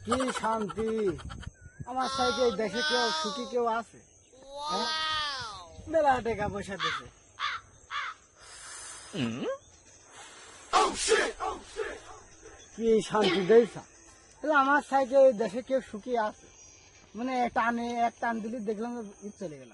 কি শান্তি। আমার সাইডে দেশে কেউ সুখী কেউ আছে? হ্যাঁ? মেলা টাকা পয়সা দিছে। কি শান্তি দিয়েছা। আমার সাইডে দেশে কেউ সুখী আছে? মানে এক টান দিলি দেখলাম ঈদ চলে গেল।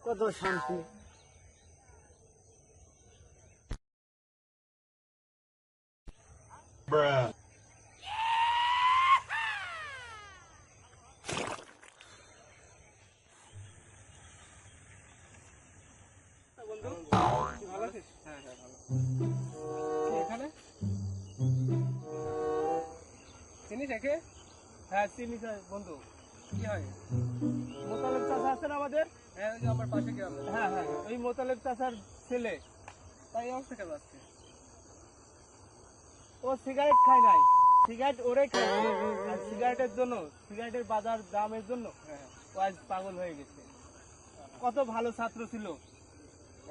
কত শান্তি। বন্ধু ভালো আছিস? হ্যাঁ হ্যাঁ ভালো। এখানে চিনিস একে? হ্যাঁ চিনি বন্ধু। কি হয়? মোতালেব চাচা আছেন আমাদের? হ্যাঁ ওই যে আমার পাশে গ্রামে। হ্যাঁ হ্যাঁ ওই মোতালেব চাচার ছেলে। তাই অবস্থা কেন আজকে? ও সিগারেট খায় নাই, সিগারেট ওরে খায়। আর সিগারেটের জন্য, সিগারেটের বাজার দামের জন্য ও আজ পাগল হয়ে গেছে। কত ভালো ছাত্র ছিল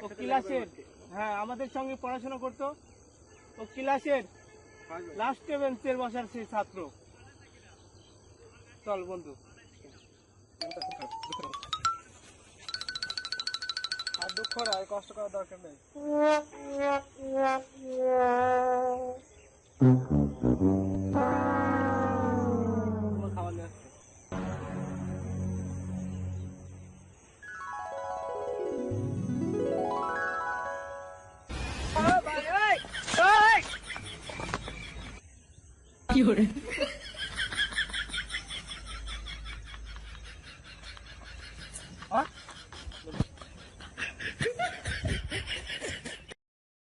ও ক্লাসের। হ্যাঁ আমাদের সঙ্গে পড়াশোনা করতো। ও ক্লাসের লাস্টে বেঞ্চের বসার সেই ছাত্র। চল বন্ধু। আর দুঃখ আর কষ্ট করার দরকার নেই। তোমার খাবার নিয়ে আসছে। কি করে